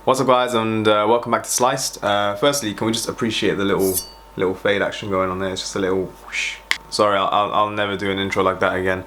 What's up, guys, and welcome back to Sliced. Firstly, can we just appreciate the little fade action going on there? It's just a little whoosh. Sorry, I'll never do an intro like that again.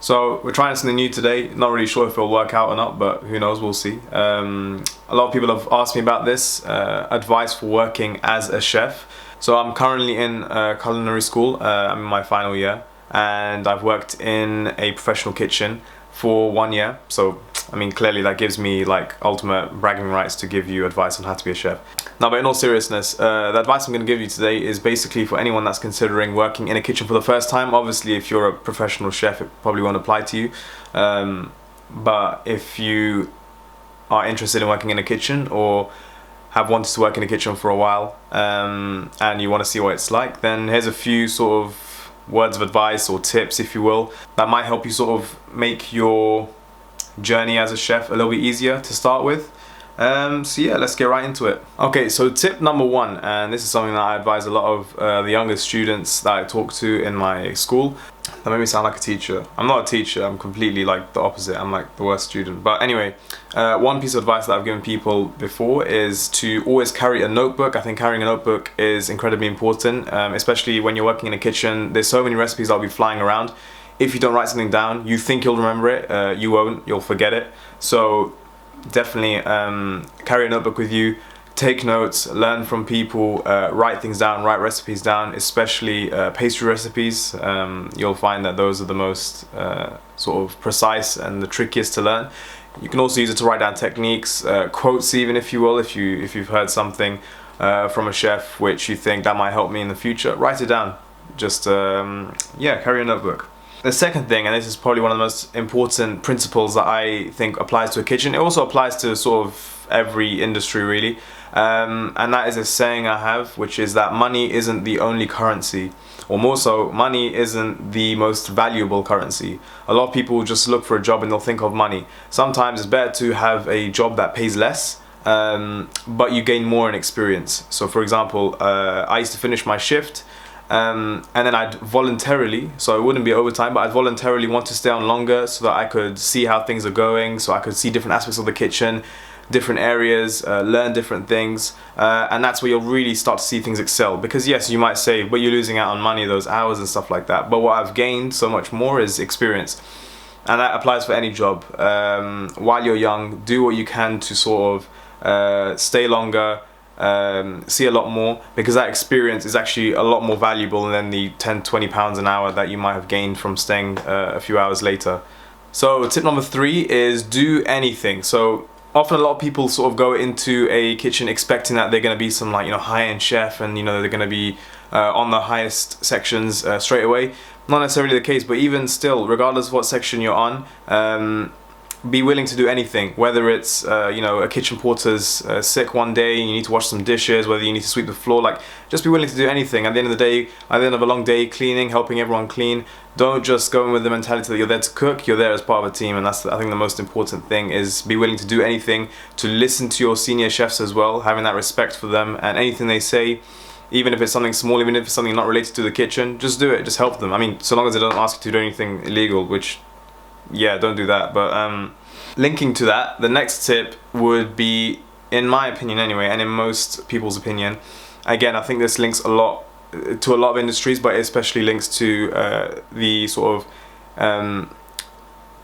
So we're trying something new today. Not really sure if it'll work out or not, but who knows, we'll see. A lot of people have asked me about this, advice for working as a chef. So I'm currently in culinary school. I'm in my final year, and I've worked in a professional kitchen for 1 year. So I mean, clearly that gives me like ultimate bragging rights to give you advice on how to be a chef. Now, but in all seriousness, the advice I'm going to give you today is basically for anyone that's considering working in a kitchen for the first time. Obviously, if you're a professional chef, it probably won't apply to you. But if you are interested in working in a kitchen or have wanted to work in a kitchen for a while and you want to see what it's like, then here's a few sort of words of advice or tips, if you will, that might help you sort of make your journey as a chef a little bit easier to start with. So yeah, let's get right into it. Okay, so tip number one, and this is something that I advise a lot of the younger students that I talk to in my school. That made me sound like a teacher. I'm not a teacher, I'm completely like the opposite. I'm like the worst student. But anyway, one piece of advice that I've given people before is to always carry a notebook. I think carrying a notebook is incredibly important, especially when you're working in a kitchen. There's so many recipes that'll be flying around. If you don't write something down, you think you'll remember it, you won't, you'll forget it. So definitely carry a notebook with you, take notes, learn from people, write things down, write recipes down, especially pastry recipes. You'll find that those are the most sort of precise and the trickiest to learn. You can also use it to write down techniques, quotes even, if you will, if you've heard something from a chef which you think that might help me in the future, write it down. Just yeah, carry a notebook. The second thing, and this is probably one of the most important principles that I think applies to a kitchen, it also applies to sort of every industry really, and that is a saying I have, which is that money isn't the only currency, or more so, money isn't the most valuable currency. A lot of people just look for a job and they'll think of money. Sometimes it's better to have a job that pays less, but you gain more in experience. So for example, I used to finish my shift, and then I'd voluntarily, so it wouldn't be overtime, but I'd voluntarily want to stay on longer so that I could see how things are going, so I could see different aspects of the kitchen, different areas, learn different things, and that's where you'll really start to see things excel. Because yes, you might say, but you're losing out on money, those hours and stuff like that, but what I've gained so much more is experience. And that applies for any job. While you're young, do what you can to sort of stay longer, see a lot more, because that experience is actually a lot more valuable than the 10-20 pounds an hour that you might have gained from staying a few hours later. So tip number 3 is do anything. So often a lot of people sort of go into a kitchen expecting that they're going to be some like, high-end chef, and they're going to be on the highest sections straight away. Not necessarily the case, but even still, regardless of what section you're on, be willing to do anything, whether it's a kitchen porter's sick one day and you need to wash some dishes, whether you need to sweep the floor, like just be willing to do anything. At the end of the day, at the end of a long day cleaning, helping everyone clean, don't just go in with the mentality that you're there to cook. You're there as part of a team, and that's, I think, the most important thing, is be willing to do anything, to listen to your senior chefs as well, having that respect for them, and anything they say, even if it's something small, even if it's something not related to the kitchen, just do it, just help them. I mean, so long as they don't ask you to do anything illegal, which, yeah, don't do that. But linking to that, the next tip would be, in my opinion anyway, and in most people's opinion, again, I think this links a lot to a lot of industries, but it especially links to the sort of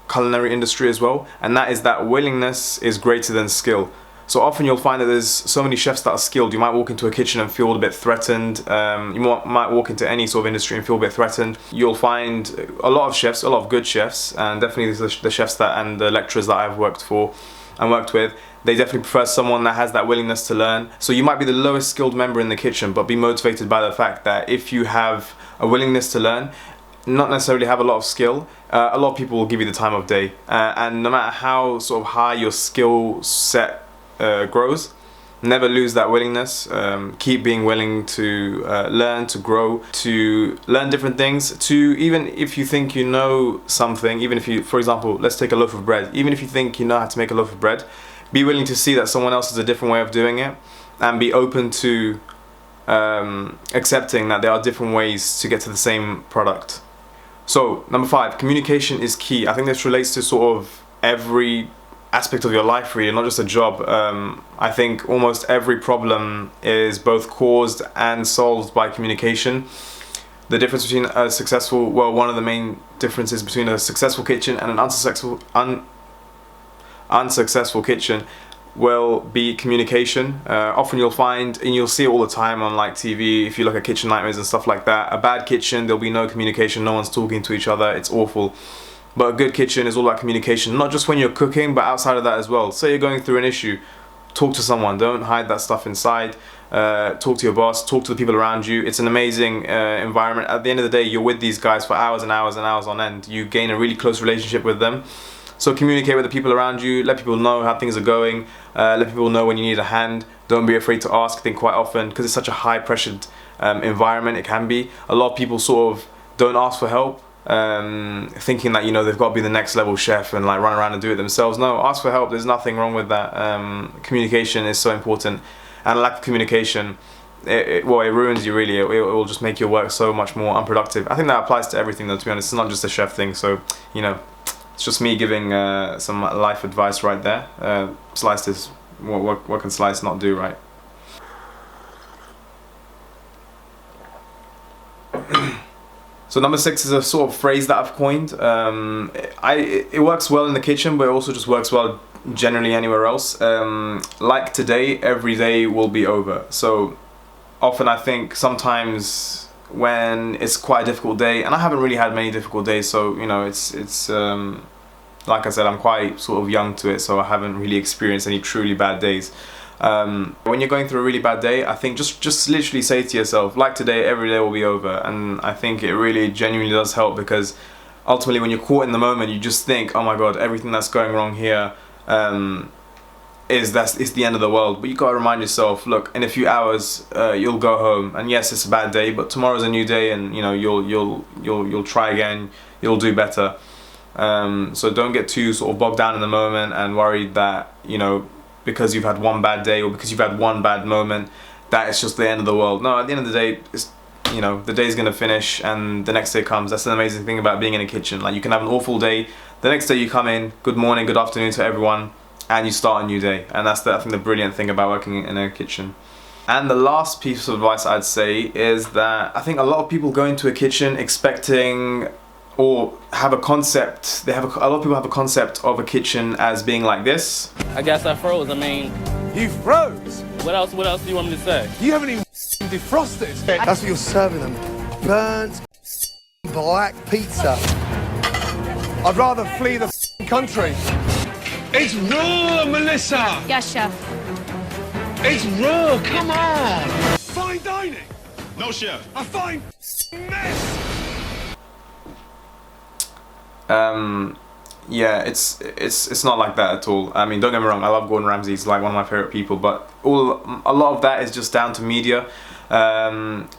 culinary industry as well, and that is that willingness is greater than skill. So often you'll find that there's so many chefs that are skilled. You might walk into a kitchen and feel a bit threatened. You might walk into any sort of industry and feel a bit threatened. You'll find a lot of chefs, a lot of good chefs, and definitely the chefs that and the lecturers that I've worked for and worked with, they definitely prefer someone that has that willingness to learn. So you might be the lowest skilled member in the kitchen, but be motivated by the fact that if you have a willingness to learn, not necessarily have a lot of skill, a lot of people will give you the time of day. And no matter how sort of high your skill set grows, never lose that willingness. Keep being willing to learn, to grow, to learn different things, to, even if you think you know something, even if you, for example, let's take a loaf of bread, even if you think you know how to make a loaf of bread, be willing to see that someone else has a different way of doing it, and be open to accepting that there are different ways to get to the same product. So number 5, communication is key. I think this relates to sort of every aspect of your life, really, not just a job. I think almost every problem is both caused and solved by communication. The difference between a successful, well, one of the main differences between a successful kitchen and an unsuccessful kitchen will be communication. Often you'll find, and you'll see it all the time on like TV, if you look at Kitchen Nightmares and stuff like that, a bad kitchen, there'll be no communication, no one's talking to each other, it's awful. But a good kitchen is all about communication, not just when you're cooking, but outside of that as well. Say you're going through an issue, talk to someone, don't hide that stuff inside. Talk to your boss, talk to the people around you. It's an amazing environment. At the end of the day, you're with these guys for hours and hours and hours on end. You gain a really close relationship with them. So communicate with the people around you, let people know how things are going, let people know when you need a hand. Don't be afraid to ask. I think quite often, because it's such a high pressured environment, it can be, a lot of people sort of don't ask for help, thinking that, you know, they've got to be the next level chef and like run around and do it themselves. No, ask for help, there's nothing wrong with that. Communication is so important, and a lack of communication, it ruins you really. It will just make your work so much more unproductive. I think that applies to everything though, to be honest. It's not just a chef thing, so, you know, it's just me giving some life advice right there. Sliced is, what can Slice not do, right? So number 6 is a sort of phrase that I've coined. It works well in the kitchen, but it also just works well generally anywhere else. Like today, every day will be over. So often I think sometimes when it's quite a difficult day, and I haven't really had many difficult days, so you know, it's like I said, I'm quite sort of young to it, so I haven't really experienced any truly bad days. When you're going through a really bad day, I think just literally say to yourself, like today, every day will be over. And I think it really genuinely does help, because ultimately when you're caught in the moment, you just think, oh my god, everything that's going wrong here is the end of the world. But you gotta remind yourself, look, in a few hours you'll go home, and yes, it's a bad day, but tomorrow's a new day, and you know, you'll try again, you'll do better. So don't get too sort of bogged down in the moment and worried that, you know, because you've had one bad day or because you've had one bad moment, that it's just the end of the world. No, at the end of the day, it's, you know, the day's gonna finish and the next day comes. That's an amazing thing about being in a kitchen. Like, you can have an awful day, the next day you come in, good morning, good afternoon to everyone, and you start a new day. And that's I think the brilliant thing about working in a kitchen. And the last piece of advice I'd say is that I think a lot of people go into a kitchen expecting, or have a concept, a lot of people have a concept of a kitchen as being like this. I guess I froze. I mean, You froze? what else do you want me to say? You haven't even defrosted. That's what you're serving them. Burnt black pizza. I'd rather flee the country. It's raw, Melissa. Yes, chef. It's raw, come on. Fine dining. No, chef. A fine mess. Yeah, it's not like that at all. I mean, don't get me wrong, I love Gordon Ramsay, he's like one of my favorite people, but a lot of that is just down to media.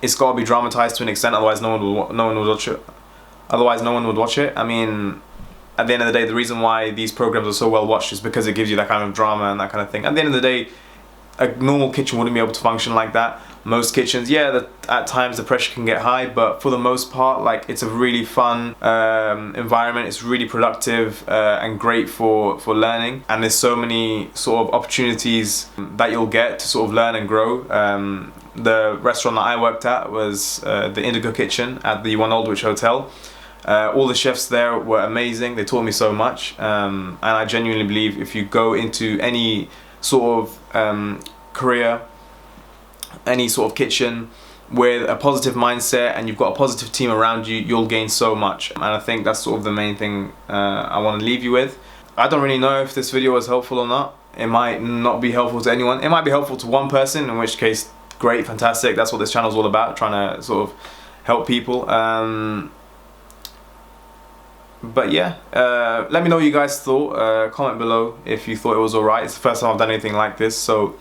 It's got to be dramatized to an extent, otherwise no one would watch it. Otherwise no one would watch it. I mean, at the end of the day, the reason why these programs are so well watched is because it gives you that kind of drama and that kind of thing. At the end of the day, a normal kitchen wouldn't be able to function like that. Most kitchens, yeah, at times the pressure can get high, but for the most part, like, it's a really fun environment. It's really productive and great for learning. And there's so many sort of opportunities that you'll get to sort of learn and grow. The restaurant that I worked at was the Indigo kitchen at the One Aldwych Hotel. All the chefs there were amazing. They taught me so much, and I genuinely believe if you go into any sort of career, any sort of kitchen with a positive mindset and you've got a positive team around you, you'll gain so much. And I think that's sort of the main thing I want to leave you with. I don't really know if this video was helpful or not. It might not be helpful to anyone. It might be helpful to one person, in which case, great, fantastic. That's what this channel is all about, trying to sort of help people. But yeah, let me know what you guys thought. Comment below if you thought it was alright. It's the first time I've done anything like this, so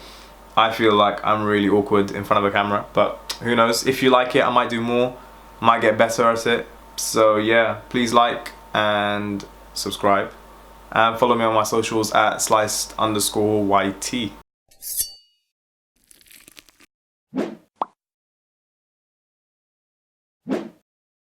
I feel like I'm really awkward in front of a camera, but who knows. If you like it, I might do more, might get better at it. So yeah, please like and subscribe and follow me on my socials at sliced_YT.